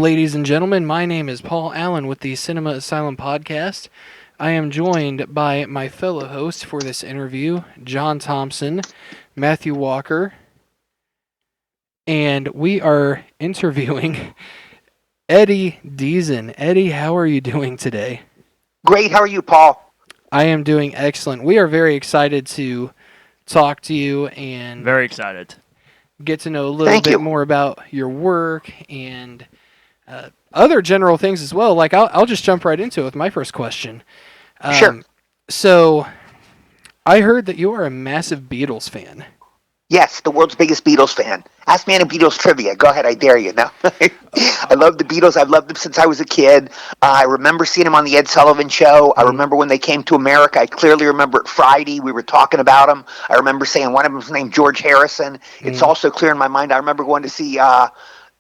ladies and gentlemen. My name is Paul Allen with the Cinema Asylum podcast. I am joined by my fellow hosts for this interview, John Thompson, Matthew Walker, and we are interviewing Eddie Deezen. Eddie, how are you doing today? Great. How are you, Paul? I am doing excellent. We are very excited to talk to you and Very excited. get to know a little bit more about your work and other general things as well. Like I'll just jump right into it with my first question. Sure. So I heard that you are a massive Beatles fan. Yes, the world's biggest Beatles fan. Ask me any Beatles trivia. Go ahead, I dare you. No, I love the Beatles. I've loved them since I was a kid. I remember seeing them on the Ed Sullivan Show. I remember when they came to America. I clearly remember it Friday. We were talking about them. I remember saying one of them was named George Harrison. It's also clear in my mind. I remember going to see A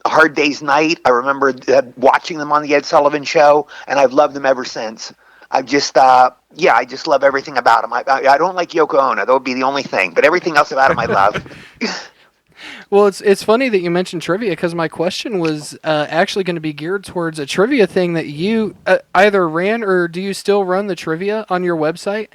Hard Day's Night. I remember watching them on the Ed Sullivan Show, and I've loved them ever since. I just love everything about him. I don't like Yoko Ono. That would be the only thing. But everything else about him I love. Well, it's funny that you mentioned trivia because my question was actually going to be geared towards a trivia thing that you either ran or do you still run the trivia on your website?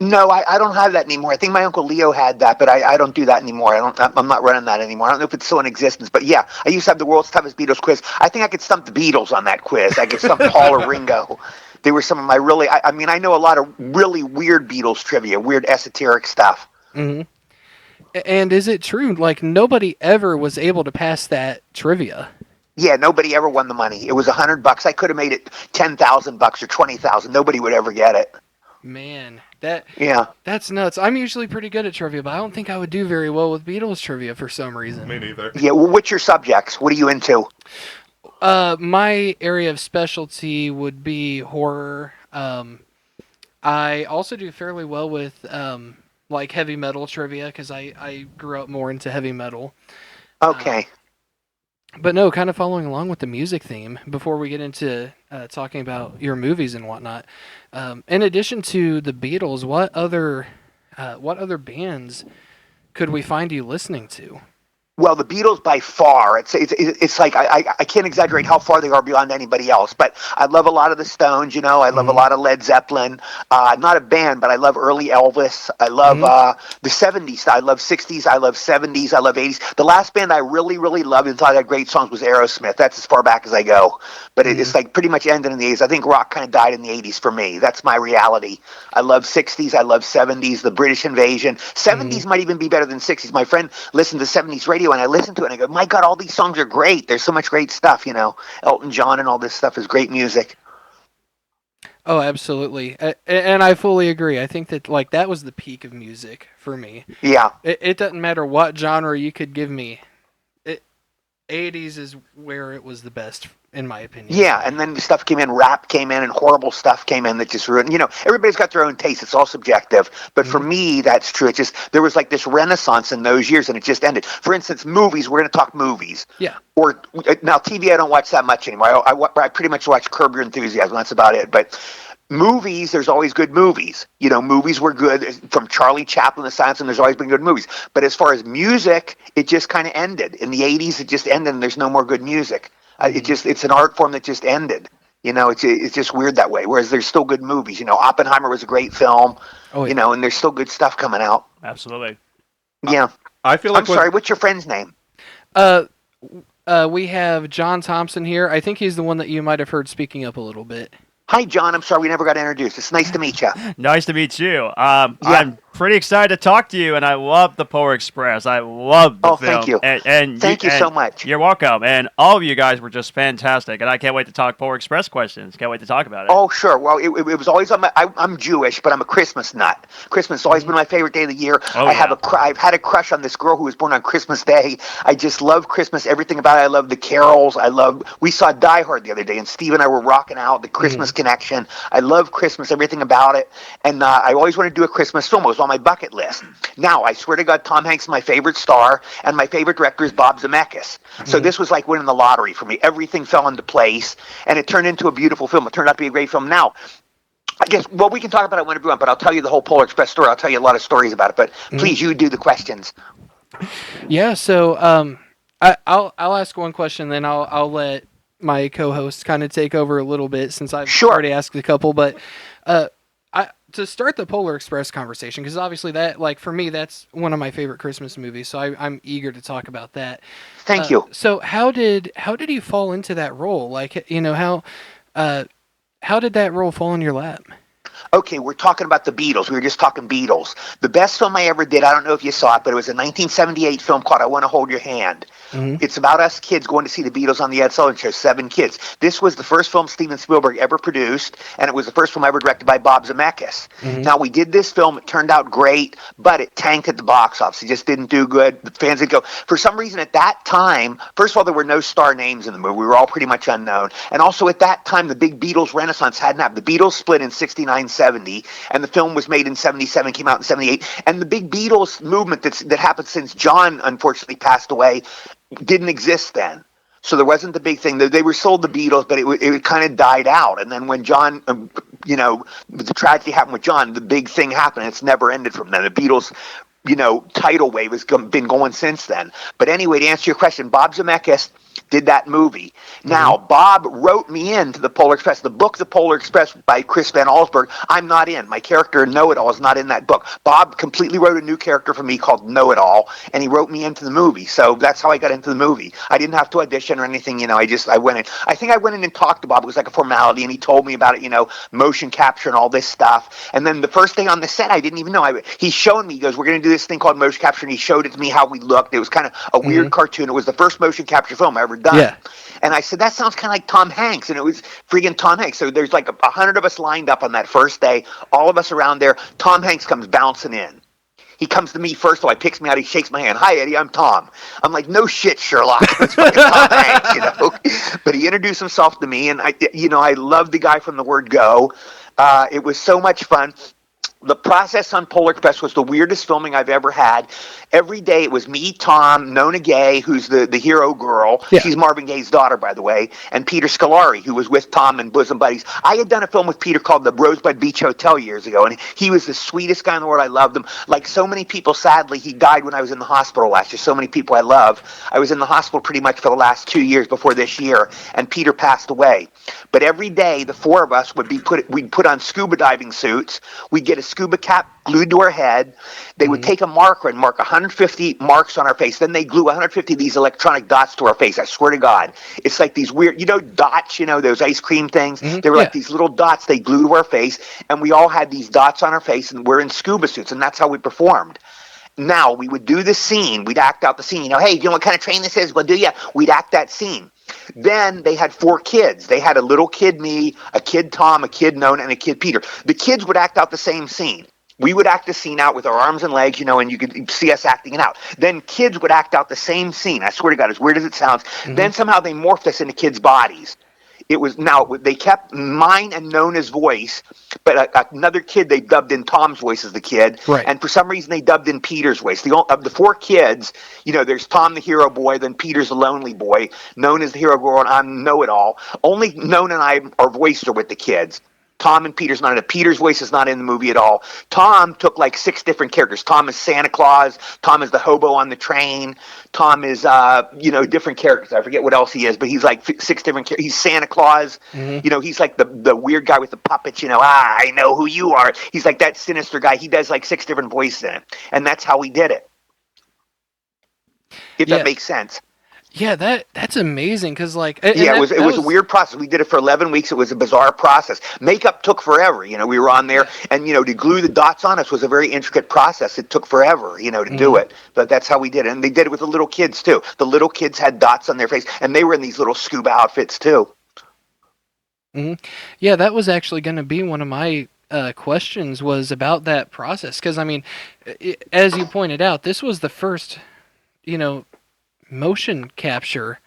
No, I don't have that anymore. I think my Uncle Leo had that, but I don't do that anymore. I'm not running that anymore. I don't know if it's still in existence. But yeah, I used to have the world's toughest Beatles quiz. I think I could stump the Beatles on that quiz. I could stump Paul or Ringo. They were some of my really, I mean, I know a lot of really weird Beatles trivia, weird esoteric stuff. Mm-hmm. And is it true, like, nobody ever was able to pass that trivia? Yeah, nobody ever won the money. It was $100. I could have made it $10,000 or $20,000. Nobody would ever get it. Man, that's nuts. I'm usually pretty good at trivia, but I don't think I would do very well with Beatles trivia for some reason. Me neither. Yeah, well, what's your subjects? What are you into? My area of specialty would be horror. I also do fairly well with like heavy metal trivia because I grew up more into heavy metal. Okay. But no, kind of following along with the music theme before we get into talking about your movies and whatnot. In addition to the Beatles, what other bands could we find you listening to? Well, the Beatles by far. It's like I can't exaggerate how far they are beyond anybody else. But I love a lot of the Stones. You know, I love a lot of Led Zeppelin. Not a band, but I love early Elvis. I love the '70s. I love '60s. I love '70s. I love '80s. The last band I really, really loved and thought had great songs was Aerosmith. That's as far back as I go. But it's like pretty much ended in the '80s. I think rock kind of died in the '80s for me. That's my reality. I love '60s. I love '70s. The British Invasion. '70s might even be better than '60s. My friend listened to '70s radio. And I listened to it and I go, my God, all these songs are great. There's so much great stuff, you know. Elton John and all this stuff is great music. Oh, absolutely. And I fully agree. I think that like that was the peak of music for me. Yeah. It doesn't matter what genre you could give me. 80s is where it was the best, in my opinion. Yeah, and then stuff came in, rap came in, and horrible stuff came in that just ruined. You know, everybody's got their own taste. It's all subjective. But for me, that's true. It just there was like this renaissance in those years, and it just ended. For instance, movies. We're going to talk movies. Yeah. Or now TV, I don't watch that much anymore. I pretty much watch Curb Your Enthusiasm. That's about it. But movies, there's always good movies. You know, movies were good from Charlie Chaplin to Science, and there's always been good movies. But as far as music, it just kind of ended. In the '80s, it just ended, and there's no more good music. It's an art form that just ended. You know, it's just weird that way. Whereas there's still good movies. You know, Oppenheimer was a great film. Oh, yeah. You know, and there's still good stuff coming out. Absolutely. Yeah. I feel like I'm sorry. What's your friend's name? We have John Thompson here. I think he's the one that you might have heard speaking up a little bit. Hi, John. I'm sorry we never got introduced. It's nice to meet you. Nice to meet you. I'm pretty excited to talk to you, and I love the Polar Express. I love the film. Thank you. And thank you so much. You're welcome. And all of you guys were just fantastic, and I can't wait to talk Polar Express questions. Can't wait to talk about it. Oh, sure. Well, it was always on my... I'm Jewish, but I'm a Christmas nut. Christmas has always been my favorite day of the year. I've had a crush on this girl who was born on Christmas Day. I just love Christmas, everything about it. I love the carols. We saw Die Hard the other day, and Steve and I were rocking out the Christmas connection. I love Christmas, everything about it. And I always wanted to do a Christmas film. It was on my bucket list. Now, I swear to God, Tom Hanks is my favorite star, and my favorite director is Bob Zemeckis. So this was like winning the lottery for me. Everything fell into place, and it turned into a beautiful film. It turned out to be a great film. Now, I guess, well, we can talk about it whenever we want, but I'll tell you the whole Polar Express story. I'll tell you a lot of stories about it, but please, you do the questions. Yeah, so I'll ask one question, then I'll let my co-host kind of take over a little bit since I've Sure. already asked a couple, but to start the Polar Express conversation, because obviously that, like, for me, that's one of my favorite Christmas movies, so I'm eager to talk about that. Thank you. So how did you fall into that role? Like, how did that role fall in your lap? Okay, we're talking about the Beatles. We were just talking Beatles. The best film I ever did, I don't know if you saw it, but it was a 1978 film called I Want to Hold Your Hand. Mm-hmm. It's about us kids going to see the Beatles on the Ed Sullivan Show, 7 kids. This was the first film Steven Spielberg ever produced, and it was the first film ever directed by Bob Zemeckis. Mm-hmm. Now, we did this film. It turned out great, but it tanked at the box office. It just didn't do good. The fans didn't go. For some reason, at that time, first of all, there were no star names in the movie. We were all pretty much unknown. And also, at that time, the big Beatles renaissance hadn't happened. The Beatles split in 69, 70, and the film was made in 77, came out in 78. And the big Beatles movement that happened since John, unfortunately, passed away didn't exist then. So there wasn't the big thing. They were sold the Beatles, but it kind of died out. And then when John, the tragedy happened with John, the big thing happened. It's never ended from then. The Beatles, tidal wave has been going since then. But anyway, to answer your question, Bob Zemeckis did that movie. Now, Bob wrote me into the Polar Express. The book, The Polar Express by Chris Van Allsburg, I'm not in. My character, Know-It-All, is not in that book. Bob completely wrote a new character for me called Know-It-All, and he wrote me into the movie. So that's how I got into the movie. I didn't have to audition or anything. I went in. I think I went in and talked to Bob. It was like a formality, and he told me about it, motion capture and all this stuff. And then the first day on the set, I didn't even know. He's showing me, he goes, we're going to do this thing called motion capture, and he showed it to me how we looked. It was kind of a weird cartoon. It was the first motion capture film I ever done. Yeah. And I said, that sounds kind of like Tom Hanks. And it was freaking Tom Hanks. So there's like 100 of us lined up on that first day, all of us around there. Tom Hanks comes bouncing in. He comes to me first, so he picks me out. He shakes my hand. Hi, Eddie, I'm Tom. I'm like, no shit, Sherlock. It's fucking Tom Hanks, But he introduced himself to me, and I love the guy from the word go. It was so much fun. The process on Polar Express was the weirdest filming I've ever had. Every day it was me, Tom, Nona Gay, who's the hero girl. Yeah. She's Marvin Gaye's daughter, by the way, and Peter Scolari, who was with Tom and bosom buddies. I had done a film with Peter called The Rosebud Beach Hotel years ago, and he was the sweetest guy in the world. I loved him. Like so many people, sadly, he died when I was in the hospital last year. So many people I love. I was in the hospital pretty much for the last 2 years before this year, and Peter passed away. But every day, the four of us we'd put on scuba diving suits. We'd get a scuba cap glued to our head. They would take a marker and mark 150 marks on our face. Then they glue 150 of these electronic dots to our face. I swear to God. It's like these weird, dots, those ice cream things. They were like these little dots they glue to our face. And we all had these dots on our face, and we're in scuba suits, and that's how we performed. Now, we would do the scene. We'd act out the scene. Hey, do you know what kind of train this is? Well, do you? We'd act that scene. Then they had 4 kids. They had a little kid, me, a kid, Tom, a kid, Nona, and a kid, Peter. The kids would act out the same scene. We would act the scene out with our arms and legs, and you could see us acting it out. Then kids would act out the same scene. I swear to God, as weird as it sounds. Then somehow they morphed us into kids' bodies. They kept mine and Nona's voice, but another kid they dubbed in Tom's voice as the kid, right. And for some reason they dubbed in Peter's voice. Of the 4 kids, there's Tom the hero boy, then Peter's the lonely boy, Nona's the hero girl, and I'm Know-It-All. Only Nona and I, our voices are with the kids. Tom and Peter's not in it. Peter's voice is not in the movie at all. Tom took like 6 different characters. Tom is Santa Claus. Tom is the hobo on the train. Tom is, different characters. I forget what else he is, but he's like 6 different characters. He's Santa Claus. He's like the weird guy with the puppets, I know who you are. He's like that sinister guy. He does like 6 different voices in it. And that's how we did it. If that makes sense. Yeah, that's amazing because it was a weird process. We did it for 11 weeks. It was a bizarre process. Makeup took forever. We were on there, and to glue the dots on us was a very intricate process. It took forever, to do it. But that's how we did it, and they did it with the little kids too. The little kids had dots on their face, and they were in these little scuba outfits too. Yeah, that was actually going to be one of my questions was about that process because as you pointed out, this was the first, motion capture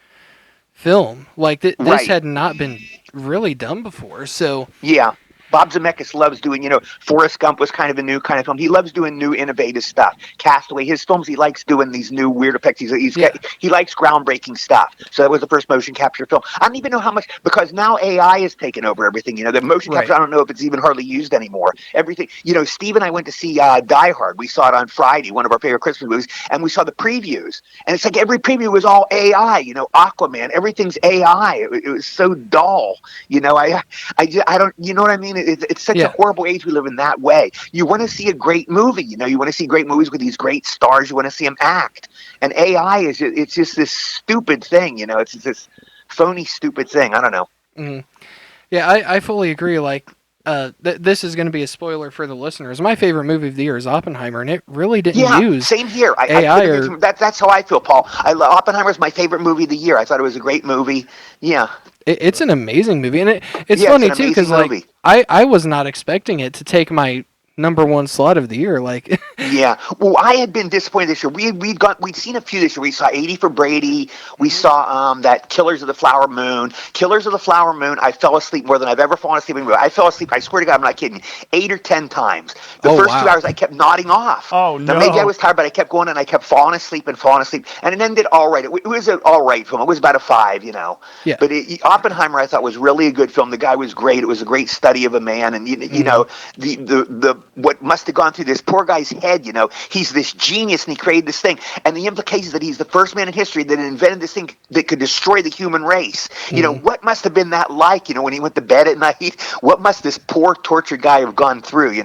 film. Like this Right. had not been really done before. So yeah. Bob Zemeckis loves doing, Forrest Gump was kind of a new kind of film. He loves doing new, innovative stuff. Castaway, his films, he likes doing these new weird effects. He likes groundbreaking stuff. So that was the first motion capture film. I don't even know how much, because now AI has taken over everything. The motion capture, I don't know if it's even hardly used anymore. Everything, Steve and I went to see Die Hard. We saw it on Friday, one of our favorite Christmas movies, and we saw the previews. And it's like every preview was all AI, Aquaman, everything's AI. It was so dull. I don't, you know what I mean? It's such a horrible age we live in that way. You want to see a great movie, you want to see great movies with these great stars. You want to see them act. And AI it's just this stupid thing, it's just this phony, stupid thing. I don't know. Mm-hmm. Yeah, I fully agree. Like, this is going to be a spoiler for the listeners. My favorite movie of the year is Oppenheimer, and it really didn't use same here. AI. That's how I feel, Paul. Oppenheimer is my favorite movie of the year. I thought it was a great movie. Yeah. It's an amazing movie, and it's funny too because like I was not expecting it to take my number one slot of the year. Like, yeah. Well, I had been disappointed this year. We'd seen a few this year. We saw 80 for Brady. We saw that Killers of the Flower Moon. Killers of the Flower Moon. I fell asleep more than I've ever fallen asleep in a movie. I fell asleep. I swear to God, I'm not kidding. 8 or 10 times. The first 2 hours, I kept nodding off. Oh no! Now, maybe I was tired, but I kept going and I kept falling asleep, and it ended all right. It was an all right film. It was about a 5, Yeah. But Oppenheimer, I thought, was really a good film. The guy was great. It was a great study of a man, and the what must have gone through this poor guy's head, he's this genius and he created this thing, and the implications that he's the first man in history that invented this thing that could destroy the human race. What must have been that like, when he went to bed at night? What must this poor tortured guy have gone through,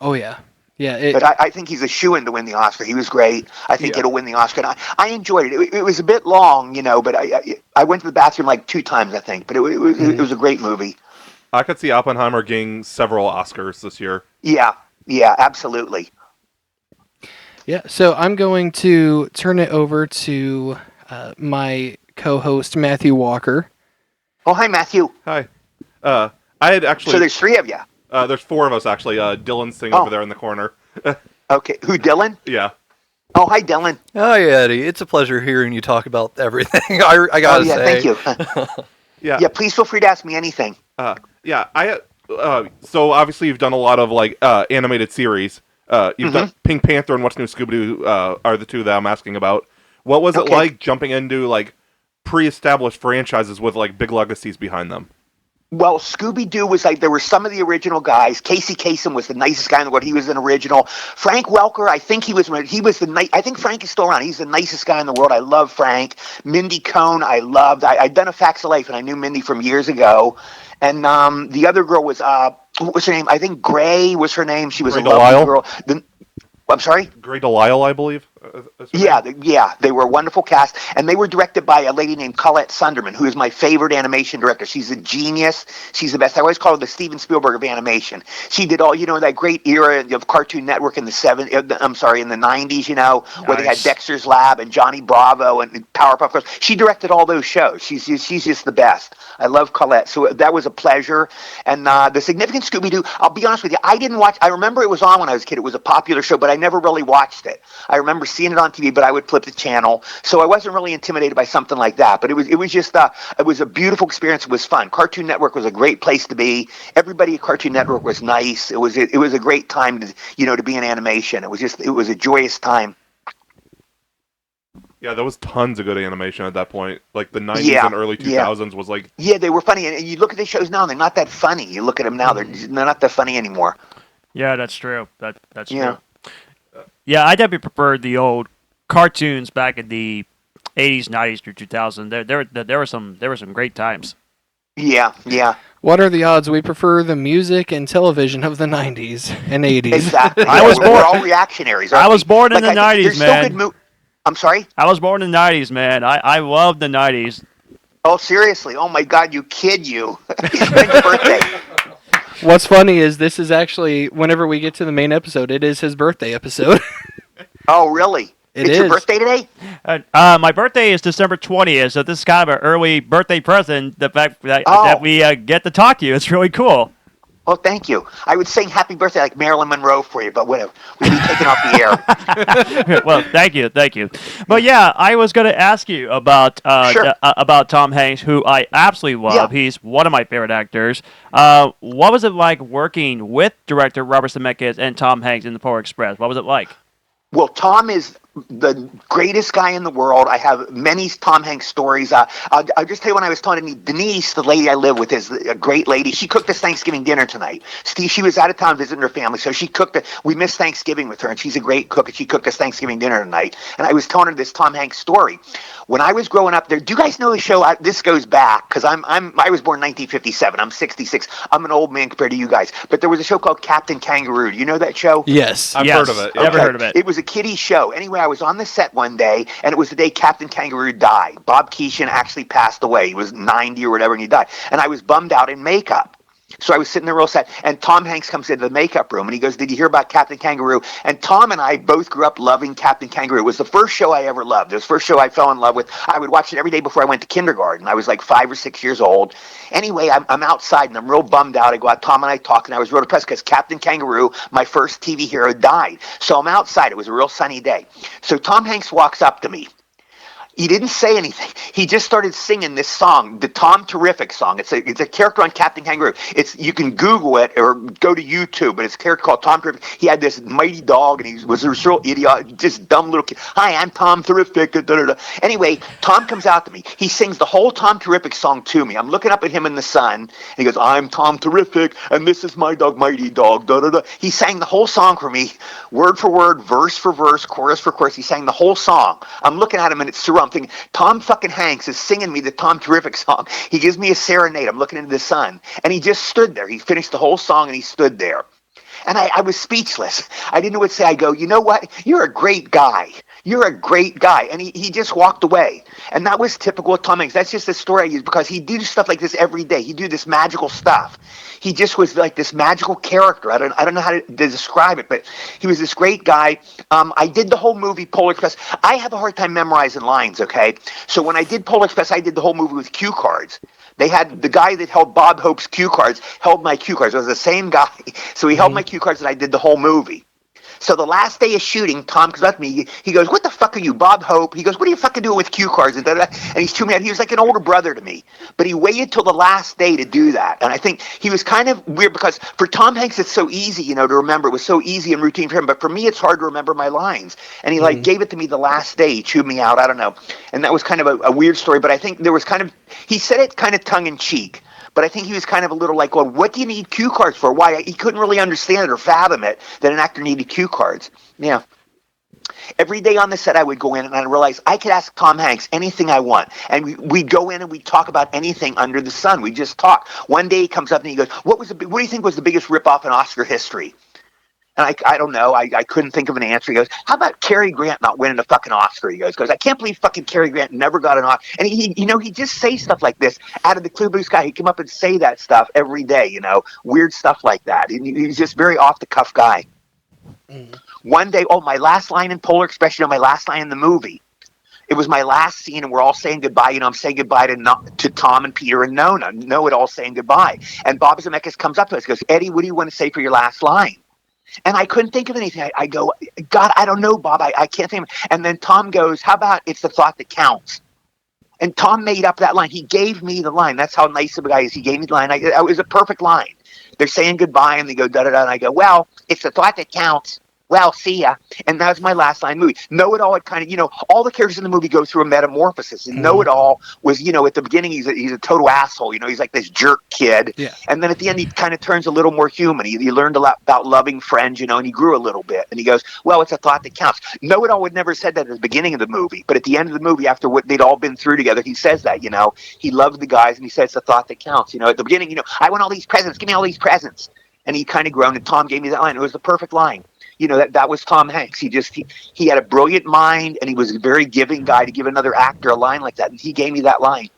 Oh yeah. But I think he's a shoo-in to win the Oscar. He was great. I think it'll win the Oscar. And I enjoyed it. It was a bit long, but I went to the bathroom like 2 times, I think. But it was a great movie. I could see Oppenheimer getting several Oscars this year. Yeah, absolutely. Yeah, so I'm going to turn it over to my co-host, Matthew Walker. Oh, hi, Matthew. Hi. I had actually... So there's 3 of you. There's 4 of us, actually. Dylan's sitting over there in the corner. Okay, who, Dylan? Yeah. Oh, hi, Dylan. Hi, Eddie. It's a pleasure hearing you talk about everything. I gotta say. Thank you. Yeah, please feel free to ask me anything. So obviously you've done a lot of animated series. You've done Pink Panther and What's New Scooby-Doo are the 2 that I'm asking about. What was it like jumping into pre-established franchises with big legacies behind them? Well, Scooby-Doo was there were some of the original guys. Casey Kasem was the nicest guy in the world. He was an original. Frank Welker, I think I think Frank is still around. He's the nicest guy in the world. I love Frank. Mindy Cohn, I loved. I'd done a Facts of Life, and I knew Mindy from years ago. And the other girl was, what was her name? I think Gray was her name. She was a lovely girl. I'm sorry? Gray Delisle, I believe. They were a wonderful cast, and they were directed by a lady named Colette Sunderman, who is my favorite animation director. She's a genius. She's the best. I always call her the Steven Spielberg of animation. She did all, that great era of Cartoon Network in the in the 90s, where they had Dexter's Lab and Johnny Bravo and Powerpuff Girls. She directed all those shows. She's just the best. I love Colette, so that was a pleasure. And the Significant Scooby-Doo, I'll be honest with you, I didn't watch. I remember it was on when I was a kid. It was a popular show, but I never really watched it. I remember seeing it on TV, but I would flip the channel, so I wasn't really intimidated by something like that. But it was just it was a beautiful experience. It was fun. Cartoon Network was a great place to be. Everybody at Cartoon Network was nice. It was a great time to be in animation. It was a joyous time. Yeah, there was tons of good animation at that point. The 90s and early 2000s was Yeah, they were funny. And you look at the shows now, they're not that funny. You look at them now, they're not that funny anymore. Yeah, that's true. That's true. Yeah, I definitely preferred the old cartoons back in the 80s, 90s through 2000. There were some great times. Yeah. What are the odds we prefer the music and television of the 90s and 80s? Exactly. We're all reactionaries. I was born in the 90s, man. I'm sorry? I was born in the 90s, man. I love the 90s. Oh, seriously? Oh, my God, you kid, you. It's your birthday. What's funny is this is actually, whenever we get to the main episode, it is his birthday episode. Oh, really? It's your birthday today? My birthday is December 20th, so this is kind of an early birthday present, the fact that we get to talk to you. It's really cool. Oh, thank you. I would sing "Happy Birthday" like Marilyn Monroe for you, but whatever. We'd be taken off the air. Well, thank you. But yeah, I was going to ask you about Tom Hanks, who I absolutely love. Yeah. He's one of my favorite actors. What was it like working with director Robert Zemeckis and Tom Hanks in The Polar Express? What was it like? Well, Tom is the greatest guy in the world. I have many Tom Hanks stories. I'll just tell you, when I was telling Denise, the lady I live with, is a great lady. She cooked us Thanksgiving dinner tonight. She was out of town visiting her family, so she cooked it. We missed Thanksgiving with her, and she's a great cook, and she cooked us Thanksgiving dinner tonight. And I was telling her this Tom Hanks story. When I was growing up there, do you guys know the show? This goes back, because I was born in 1957. I'm 66. I'm an old man compared to you guys. But there was a show called Captain Kangaroo. Do you know that show? Yes. I've heard of it. Never heard of it. It was a kiddie show. Anyway, I was on the set one day, and it was the day Captain Kangaroo died. Bob Keeshan actually passed away. He was 90 or whatever, and he died. And I was bummed out in makeup. So I was sitting there real sad, and Tom Hanks comes into the makeup room, and he goes, "Did you hear about Captain Kangaroo?" And Tom and I both grew up loving Captain Kangaroo. It was the first show I ever loved. It was the first show I fell in love with. I would watch it every day before I went to kindergarten. I was like 5 or 6 years old. Anyway, I'm outside, and I'm real bummed out. I go out, Tom and I talk, and I was real depressed because Captain Kangaroo, my first TV hero, died. So I'm outside. It was a real sunny day. So Tom Hanks walks up to me. He didn't say anything. He just started singing this song, the Tom Terrific song. It's a character on Captain Kangaroo. You can Google it or go to YouTube, but it's a character called Tom Terrific. He had this mighty dog, and he was a real idiot, just dumb little kid. "Hi, I'm Tom Terrific." Anyway, Tom comes out to me. He sings the whole Tom Terrific song to me. I'm looking up at him in the sun, and he goes, "I'm Tom Terrific, and this is my dog, Mighty Dog." He sang the whole song for me, word for word, verse for verse, chorus for chorus. He sang the whole song. I'm looking at him, and it's surreal. I'm thinking, Tom fucking Hanks is singing me the Tom Terrific song. He gives me a serenade. I'm looking into the sun. And he just stood there. He finished the whole song, and he stood there. And I was speechless. I didn't know what to say. I go, "You know what? You're a great guy. You're a great guy." And he just walked away. And that was typical of Tom Hanks. That's just the story I use, because he did stuff like this every day. He'd do this magical stuff. He just was like this magical character. I don't know how to describe it, but he was this great guy. I did the whole movie Polar Express. I have a hard time memorizing lines, okay? So when I did Polar Express, I did the whole movie with cue cards. They had the guy that held Bob Hope's cue cards held my cue cards. It was the same guy. So he held my cue cards, and I did the whole movie. So the last day of shooting, Tom comes up to me. He goes, "What the fuck are you, Bob Hope?" He goes, "What are you fucking doing with cue cards?" And he's too mad. He was like an older brother to me. But he waited till the last day to do that. And I think he was kind of weird, because for Tom Hanks, it's so easy, to remember. It was so easy and routine for him. But for me, it's hard to remember my lines. And he gave it to me the last day. He chewed me out. I don't know. And that was kind of a weird story. But I think there was he said it kind of tongue in cheek. But I think he was kind of a little like, "Well, what do you need cue cards for?" Why? He couldn't really understand it or fathom it, that an actor needed cue cards. Yeah. Every day on the set, I would go in, and I realized I could ask Tom Hanks anything I want. And we'd go in, and we'd talk about anything under the sun. We'd just talk. One day he comes up, and he goes, what do you think was the biggest ripoff in Oscar history? And I don't know. I couldn't think of an answer. He goes, "How about Cary Grant not winning a fucking Oscar?" He goes, "I can't believe fucking Cary Grant never got an Oscar." And he'd just say stuff like this out of the clear blue sky. He'd come up and say that stuff every day, weird stuff like that. And he's just very off the cuff guy. One day, my last line in Polar Express, my last line in the movie. It was my last scene, and we're all saying goodbye. I'm saying goodbye to Tom and Peter and Nona. Noah all saying goodbye. And Bob Zemeckis comes up to us and goes, "Eddie, what do you want to say for your last line?" And I couldn't think of anything. I go, "God, I don't know, Bob. I can't think of it." And then Tom goes, "How about it's the thought that counts?" And Tom made up that line. He gave me the line. That's how nice of a guy is. He gave me the line. It was a perfect line. They're saying goodbye, and they go, da-da-da, and I go, "Well, it's the thought that counts. Well, see ya." And that was my last line movie. Know-It-All had kind of, all the characters in the movie go through a metamorphosis. And Know-It-All was, at the beginning, he's a total asshole. He's like this jerk kid. Yeah. And then at the end, he kind of turns a little more human. He learned a lot about loving friends, and he grew a little bit. And he goes, "Well, it's a thought that counts." Know-It-All would never said that at the beginning of the movie. But at the end of the movie, after what they'd all been through together, he says that, he loves the guys, and he says it's the thought that counts. At the beginning, "I want all these presents. Give me all these presents." And he kind of groaned, and Tom gave me that line. It was the perfect line. That was Tom Hanks. He had a brilliant mind, and he was a very giving guy to give another actor a line like that. And he gave me that line.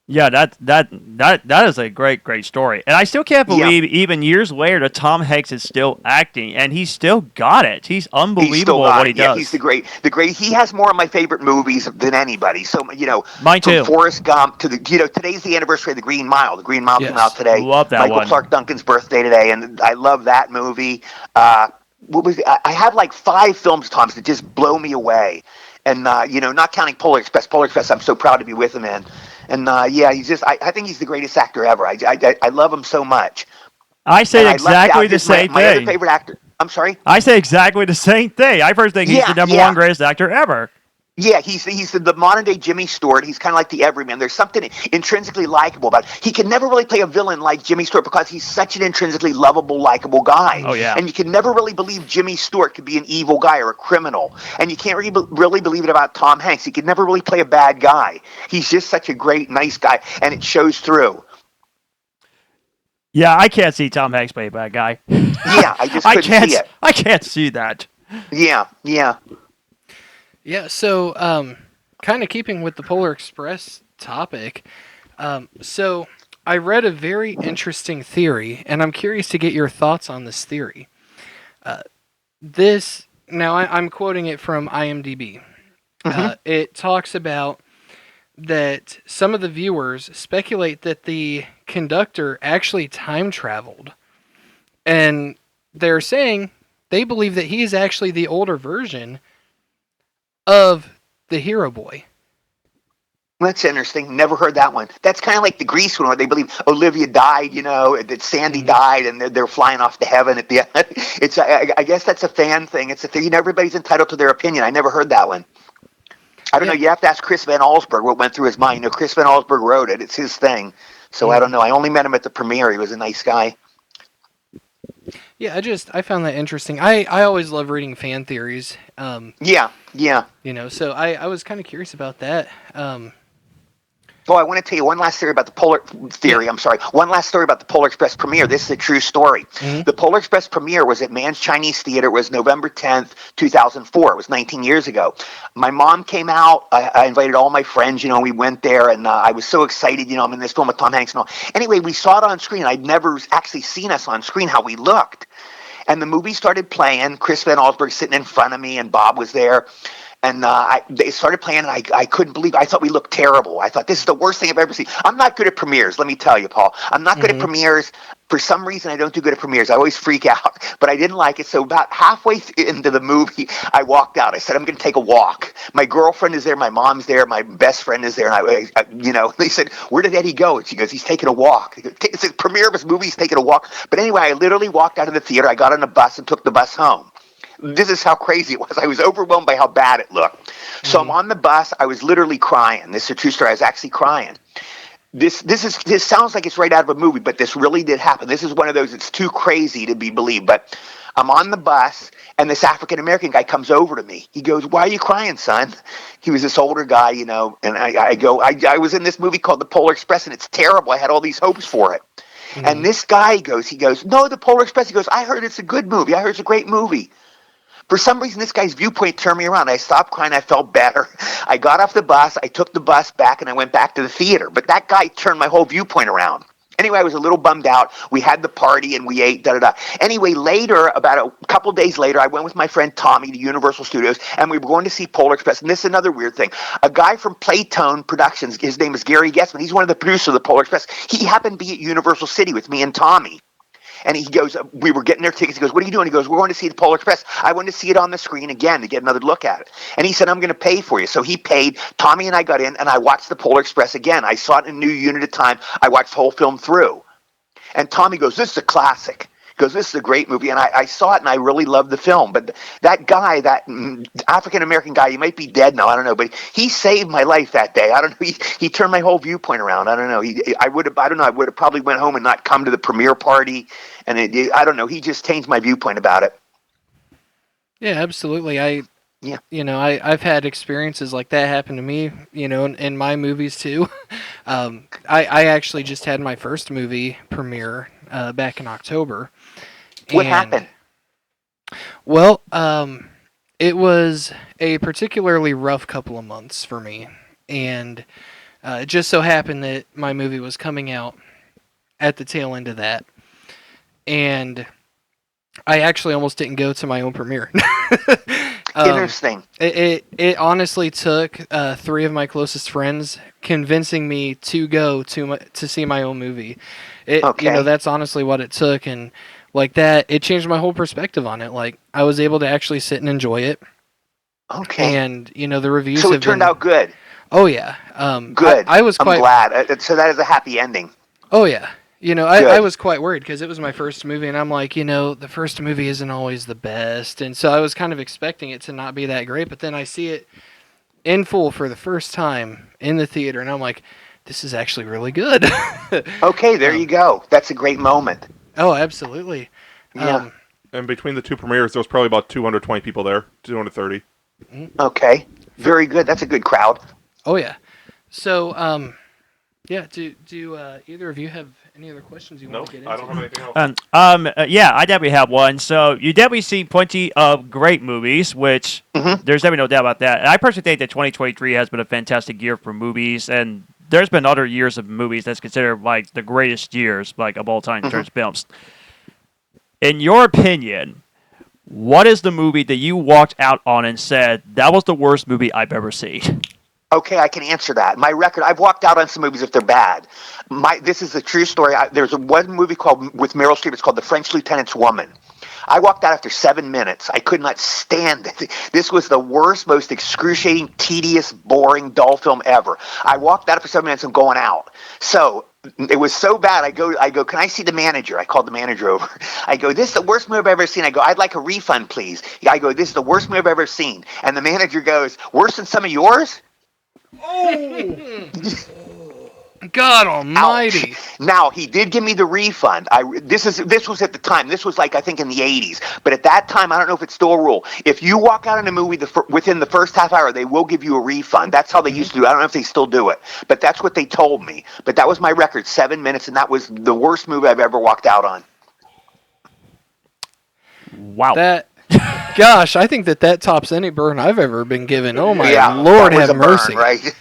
Yeah, that is a great story, and I still can't believe even years later that Tom Hanks is still acting, and he's still got it. He's He's still unbelievable at got what he it. Yeah, he's does. the great. He has more of my favorite movies than anybody. So Mine from too. Forrest Gump to today's the anniversary of the Green Mile. The Green Mile came out Yes. today. Love that Michael one. Clark Duncan's birthday today, and I love that movie. What was I have like 5 films, Thomas, that just blow me away. And not counting Polar Express. Polar Express, I'm so proud to be with him in. And yeah, he's just. I think he's the greatest actor ever. I love him so much. I And say I left exactly out the his same my other thing. favorite actor. I'm sorry. I say exactly the same thing. I first think he's the Yeah, number one yeah. greatest actor ever. Yeah, he's the modern day Jimmy Stewart. He's kind of like the everyman. There's something intrinsically likable about it. He can never really play a villain like Jimmy Stewart because he's such an intrinsically lovable, likable guy. Oh yeah. And you can never really believe Jimmy Stewart could be an evil guy or a criminal. And you can't really believe it about Tom Hanks. He could never really play a bad guy. He's just such a great, nice guy, and it shows through. Yeah, I can't see Tom Hanks play a bad guy. Yeah, I just I couldn't see can't. it. I can't see that. Yeah, yeah. Yeah. So, kind of keeping with the Polar Express topic. So I read a very interesting theory, and I'm curious to get your thoughts on this theory. This now I'm quoting it from IMDb. It talks about that some of the viewers speculate that the conductor actually time traveled, and they're saying they believe that he is actually the older version of the hero boy. That's interesting. Never heard that one. That's kind of like the Grease one where they believe Olivia died, that Sandy died, and they're flying off to heaven at the end. It's, I guess that's a fan thing. It's a thing. Everybody's entitled to their opinion. I never heard that one. I don't know. You have to ask Chris Van Allsburg what went through his mind. Chris Van Allsburg wrote it. It's his thing. So I don't know. I only met him at the premiere. He was a nice guy. Yeah, I found that interesting. I always love reading fan theories. Yeah, yeah. So I was kind of curious about that. Oh, I want to tell you one last theory about the Polar theory. I'm sorry. One last story about the Polar Express premiere. This is a true story. The Polar Express premiere was at Mann's Chinese Theater. It was November 10th, 2004. It was 19 years ago. My mom came out. I invited all my friends. We went there, and I was so excited. I'm in this film with Tom Hanks and all. Anyway, we saw it on screen. I'd never actually seen us on screen, how we looked. And the movie started playing. Chris Van Allsburg sitting in front of me, and Bob was there. And they started playing, and I couldn't believe it. I thought we looked terrible. I thought, this is the worst thing I've ever seen. I'm not good at premieres, let me tell you, Paul. I'm not good at premieres. For some reason, I don't do good at premieres. I always freak out, but I didn't like it. So about halfway into the movie, I walked out. I said, I'm going to take a walk. My girlfriend is there. My mom's there. My best friend is there. And they said, where did Eddie go? And she goes, he's taking a walk. It's a premiere of his movie. He's taking a walk. But anyway, I literally walked out of the theater. I got on a bus and took the bus home. This is how crazy it was. I was overwhelmed by how bad it looked. So I'm on the bus. I was literally crying. This is a true story. I was actually crying. This sounds like it's right out of a movie, but this really did happen. This is one of those, it's too crazy to be believed. But I'm on the bus, and this African-American guy comes over to me. He goes, why are you crying, son? He was this older guy, and I go, I was in this movie called The Polar Express, and it's terrible. I had all these hopes for it. And this guy goes, no, The Polar Express. He goes, I heard it's a good movie. I heard it's a great movie. For some reason, this guy's viewpoint turned me around. I stopped crying. I felt better. I got off the bus. I took the bus back, and I went back to the theater. But that guy turned my whole viewpoint around. Anyway, I was a little bummed out. We had the party, and we ate, da-da-da. Anyway, later, about a couple days later, I went with my friend Tommy to Universal Studios, and we were going to see Polar Express. And this is another weird thing. A guy from Playtone Productions, his name is Gary Gessman. He's one of the producers of the Polar Express. He happened to be at Universal City with me and Tommy. And he goes, we were getting their tickets. He goes, what are you doing? He goes, we're going to see the Polar Express. I wanted to see it on the screen again to get another look at it. And he said, I'm going to pay for you. So he paid. Tommy and I got in, and I watched the Polar Express again. I saw it in a new unit at a time. I watched the whole film through. And Tommy goes, this is a classic. He goes, this is a great movie. And I saw it, and I really loved the film. But that guy, that African-American guy, he might be dead now. I don't know. But he saved my life that day. I don't know. He turned my whole viewpoint around. I don't know. I would have probably went home and not come to the premiere party. And I don't know. He just changed my viewpoint about it. Yeah, absolutely. I've had experiences like that happen to me, in my movies too. I actually just had my first movie premiere back in October. What happened? Well, it was a particularly rough couple of months for me. And It just so happened that my movie was coming out at the tail end of that, and I actually almost didn't go to my own premiere. Interesting. It honestly took 3 of my closest friends convincing me to go to see my own movie. Okay. That's honestly what it took, and like that, it changed my whole perspective on it. Like I was able to actually sit and enjoy it. Okay. And the reviews. So it turned out good. Oh yeah. Good. I was quite. I'm glad. So that is a happy ending. Oh yeah. I was quite worried because it was my first movie, and I'm like, the first movie isn't always the best, and so I was kind of expecting it to not be that great. But then I see it in full for the first time in the theater, and I'm like, this is actually really good. Okay, there you go. That's a great moment. Oh, absolutely. Yeah. And between the two premieres, there was probably about 220 people there, 230. Okay, very good. That's a good crowd. Oh yeah. So, yeah. Do either of you have any other questions you want to get into? I don't have anything else. Yeah, I definitely have one. So you definitely see plenty of great movies, which there's definitely no doubt about that. And I personally think that 2023 has been a fantastic year for movies, and there's been other years of movies that's considered like the greatest years like of all time in terms of films. In your opinion, what is the movie that you walked out on and said, that was the worst movie I've ever seen? Okay, I can answer that. My record, I've walked out on some movies if they're bad. This is a true story. There's one movie with Meryl Streep. It's called The French Lieutenant's Woman. I walked out after 7 minutes. I could not stand it. This was the worst, most excruciating, tedious, boring, dull film ever. I walked out after 7 minutes and going out. So it was so bad. I go, can I see the manager? I called the manager over. I go, this is the worst movie I've ever seen. I go, I'd like a refund, please. I go, this is the worst movie I've ever seen. And the manager goes, worse than some of yours? Oh! God almighty. Ouch. Now, he did give me the refund. This was at the time. This was like, I think, in the 80s. But at that time, I don't know if it's still a rule. If you walk out in a movie within the first half hour, they will give you a refund. That's how they used to do it. I don't know if they still do it. But that's what they told me. But that was my record, 7 minutes, and that was the worst movie I've ever walked out on. Wow. Gosh, I think that tops any burn I've ever been given. Oh my that Lord, was have a burn, mercy! right?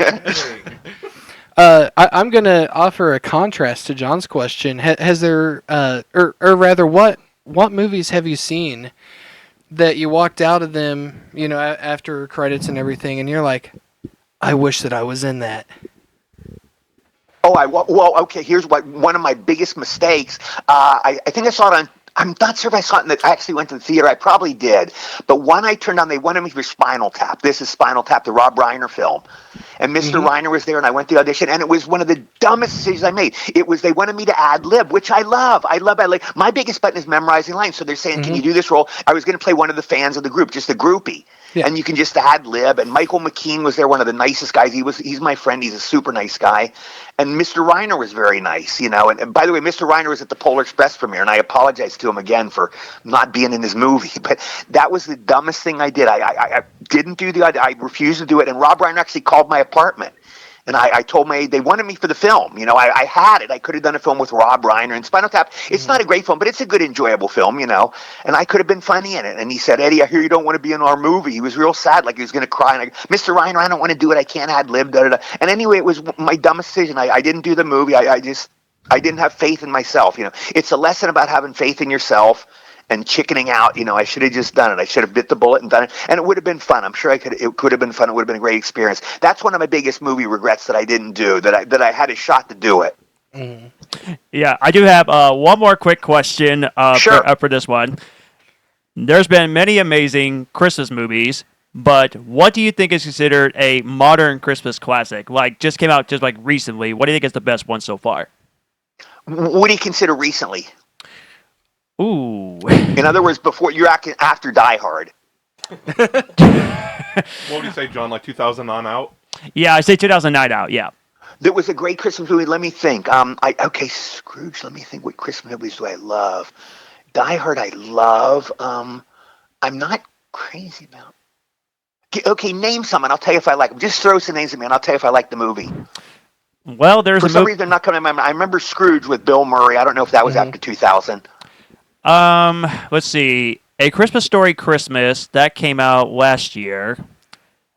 I'm going to offer a contrast to John's question. Has there, or rather, what movies have you seen that you walked out of them, after credits and everything, and you're like, I wish that I was in that? Oh, okay. Here's one of my biggest mistakes. I think I saw it on. I'm not sure if I saw it I actually went to the theater. I probably did. But one I turned on, they wanted me for Spinal Tap. This is Spinal Tap, the Rob Reiner film. And Mr. Reiner was there, and I went to the audition, and it was one of the dumbest decisions I made. They wanted me to ad-lib, which I love. My biggest button is memorizing lines. So they're saying, can you do this role? I was going to play one of the fans of the group, just a groupie. Yeah. And you can just ad-lib. And Michael McKean was there, one of the nicest guys. He's my friend. He's a super nice guy. And Mr. Reiner was very nice, And by the way, Mr. Reiner was at the Polar Express premiere, and I apologize to him again for not being in his movie. But that was the dumbest thing I did. I didn't do I refused to do it. And Rob Reiner actually called my apartment. And I told they wanted me for the film. I had it. I could have done a film with Rob Reiner and Spinal Tap. It's not a great film, but it's a good, enjoyable film, And I could have been funny in it. And he said, Eddie, I hear you don't want to be in our movie. He was real sad, like he was going to cry. And Mr. Reiner, I don't want to do it. I can't ad-lib, da-da-da. And anyway, it was my dumbest decision. I didn't do the movie. I didn't have faith in myself. It's a lesson about having faith in yourself and chickening out. I should have just done it. I should have bit the bullet and done it. And it would have been fun. I'm sure it could have been fun. It would have been a great experience. That's one of my biggest movie regrets that I didn't do, that I had a shot to do it. Yeah, I do have one more quick question for this one. There's been many amazing Christmas movies, but what do you think is considered a modern Christmas classic? Like, just came out just like recently. What do you think is the best one so far? What do you consider recently? Ooh. In other words, before you're acting after Die Hard. What would you say, John? Like 2000 on out? Yeah, I say 2009 out. Yeah. There was a great Christmas movie. Let me think. Scrooge. Let me think. What Christmas movies do I love? Die Hard. I love. I'm not crazy about. Okay, name some, and I'll tell you if I like them. Just throw some names at me, and I'll tell you if I like the movie. Well, for some reason they're not coming to my mind. I remember Scrooge with Bill Murray. I don't know if that was after 2000. Let's see. A Christmas Story Christmas, that came out last year.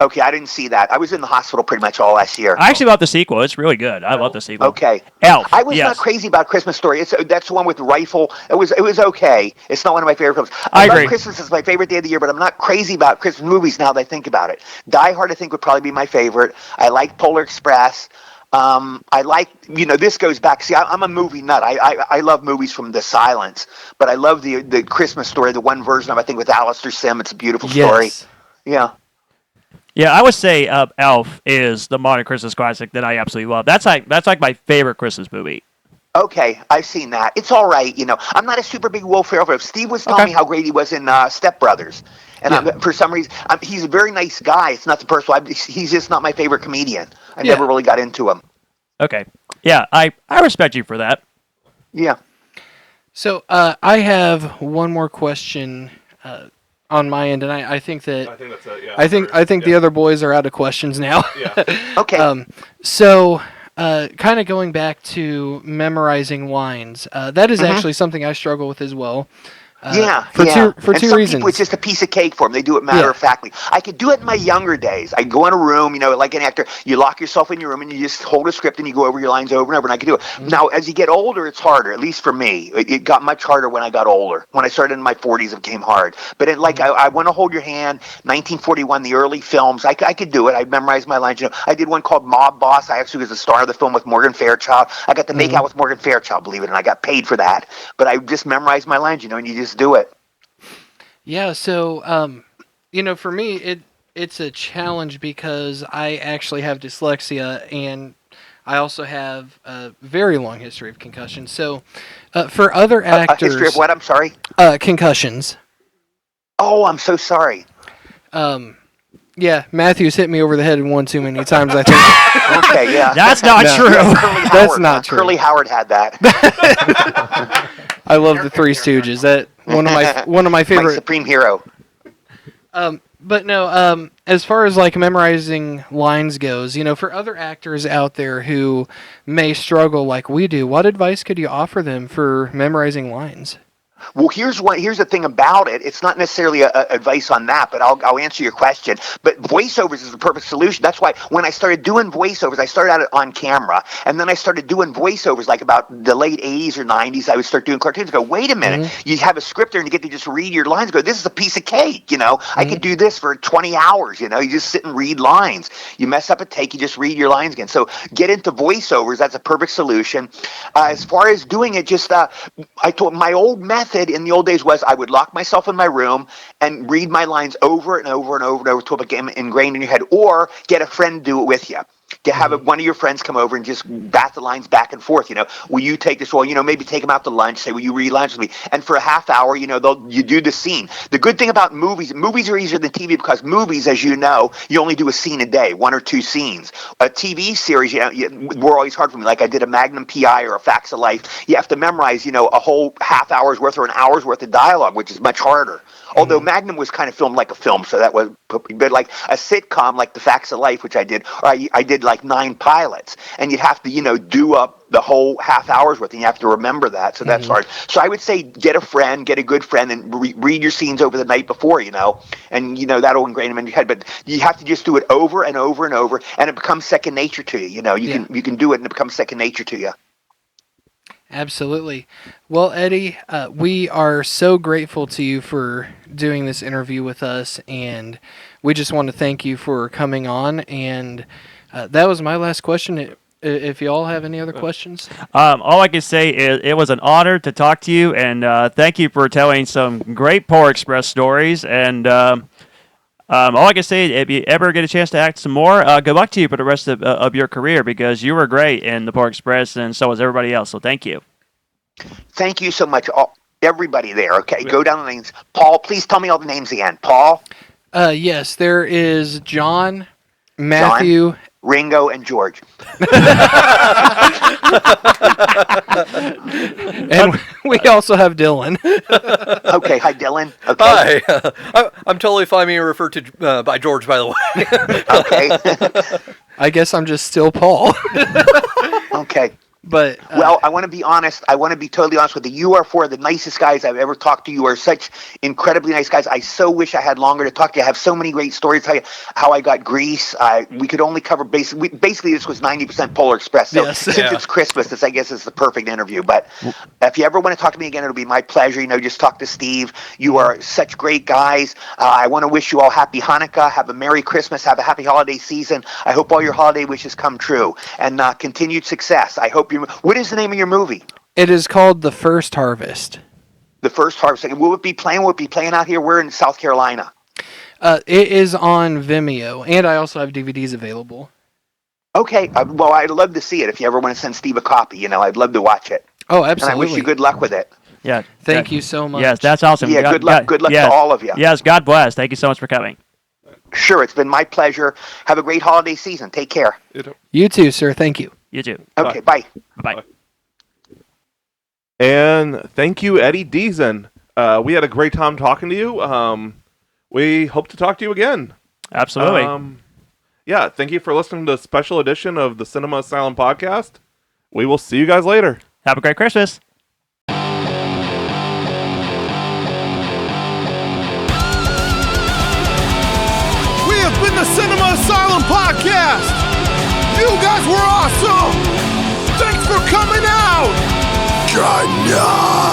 Okay, I didn't see that. I was in the hospital pretty much all last year. I actually love the sequel. It's really good. I love the sequel. Okay. Elf. I was not crazy about Christmas Story. That's the one with the rifle. It was okay. It's not one of my favorite films. I agree. Christmas is my favorite day of the year, but I'm not crazy about Christmas movies now that I think about it. Die Hard, I think, would probably be my favorite. I like Polar Express. I like, this goes back. See, I'm a movie nut. I love movies from the silence, but I love the Christmas Story, the one version of, I think, with Alistair Sim. It's a beautiful story. Yeah. Yeah, I would say Elf is the modern Christmas classic that I absolutely love. That's like my favorite Christmas movie. Okay, I've seen that. It's all right. I'm not a super big Will Ferrell fan. Steve was telling me how great he was in Step Brothers. And for some reason, he's a very nice guy. It's not the person. He's just not my favorite comedian. I never really got into him. Okay. Yeah, I respect you for that. Yeah. So I have one more question on my end, and I think that I think that's it. Yeah. I think the other boys are out of questions now. Yeah. Okay. So kind of going back to memorizing lines, that is actually something I struggle with as well. For two reasons. People, it's just a piece of cake for them. They do it matter of factly. I could do it in my younger days. I go in a room, like an actor, you lock yourself in your room and you just hold a script and you go over your lines over and over, and I could do it. Now, as you get older, it's harder, at least for me. It got much harder when I got older. When I started in my 40s, it became hard. But I Want to Hold Your Hand, 1941, the early films, I could do it. I memorized my lines. I did one called Mob Boss. I actually was the star of the film with Morgan Fairchild. I got to make out with Morgan Fairchild, believe it, and I got paid for that. But I just memorized my lines, and you just do it. Yeah, so for me it's a challenge because I actually have dyslexia and I also have a very long history of concussions. So for other actors, a history of what? I'm sorry. Concussions. Oh, I'm so sorry. Yeah, Matthew's hit me over the head one too many times, I think. Okay, yeah. That's not true. That's not true. Curly Howard had that. I love the Three Stooges. That one of my favorite. My supreme hero. But no, as far as like memorizing lines goes, for other actors out there who may struggle like we do, what advice could you offer them for memorizing lines? Well, here's the thing about it. It's not necessarily advice on that, but I'll answer your question. But voiceovers is the perfect solution. That's why when I started doing voiceovers, I started out on camera, and then I started doing voiceovers like about the late 80s or 90s. I would start doing cartoons. Go, wait a minute. You have a script there, and you get to just read your lines. Go, this is a piece of cake. I could do this for 20 hours. You just sit and read lines. You mess up a take, you just read your lines again. So get into voiceovers. That's a perfect solution. As far as doing it, just I told my old method in the old days was I would lock myself in my room and read my lines over and over and over and over until it became ingrained in your head, or get a friend do it with you. To have one of your friends come over and just bat the lines back and forth. Will you take this role? Maybe take them out to lunch. Say, will you read lines with me? And for a half hour, you do the scene. The good thing about movies are easier than TV because movies, as you know, you only do a scene a day, one or two scenes. A TV series, were always hard for me. Like I did a Magnum PI or a Facts of Life. You have to memorize, a whole half hour's worth or an hour's worth of dialogue, which is much harder. Although Magnum was kind of filmed like a film, so that was, but like a sitcom, like The Facts of Life, which I did, or I did like 9 pilots, and you'd have to, do up the whole half hour's worth, and you have to remember that, so that's hard. So I would say get a good friend, and read your scenes over the night before, and that'll ingrain them in your head. But you have to just do it over and over and over, and it becomes second nature to you. You can do it, and it becomes second nature to you. Absolutely. Well, Eddie, we are so grateful to you for doing this interview with us, and we just want to thank you for coming on. And that was my last question. If you all have any other questions? All I can say is it was an honor to talk to you, and thank you for telling some great Polar Express stories. And all I can say, if you ever get a chance to act some more, good luck to you for the rest of your career, because you were great in the Polar Express, and so was everybody else. So thank you. Thank you so much, everybody there. Okay, go down the names. Paul, please tell me all the names again. Paul? Yes, there is John, Matthew, Ringo, and George. And we also have Dylan. Okay, hi, Dylan. Okay. Hi. I'm totally fine being referred to by George, by the way. Okay. I guess I'm just still Paul. Okay. But well, I want to be honest. I want to be totally honest with you. You are four of the nicest guys I've ever talked to. You are such incredibly nice guys. I so wish I had longer to talk to you. I have so many great stories. How I got Grease. We could only cover basically this was 90% Polar Express. So since it's Christmas, this I guess is the perfect interview. But if you ever want to talk to me again, it'll be my pleasure. Just talk to Steve. You are such great guys. I want to wish you all happy Hanukkah. Have a Merry Christmas. Have a happy holiday season. I hope all your holiday wishes come true and continued success. I hope what is the name of your movie? It is called The First Harvest. The First Harvest. Will it be playing? Will it be playing out here? We're in South Carolina. It is on Vimeo, and I also have DVDs available. Okay. Well, I'd love to see it. If you ever want to send Steve a copy, I'd love to watch it. Oh, absolutely. And I wish you good luck with it. Yeah. Thank you so much. Yes, that's awesome. Yeah, good luck. Good luck to all of you. Yes, God bless. Thank you so much for coming. Sure, it's been my pleasure. Have a great holiday season. Take care. You too, sir. Thank you. You too. Okay, bye. Bye. And thank you, Eddie Deezen. We had a great time talking to you. We hope to talk to you again. Absolutely. Yeah, thank you for listening to a special edition of the Cinema Asylum podcast. We will see you guys later. Have a great Christmas. We have been the Cinema Asylum podcast. You guys were awesome. Thanks for coming out. Good night.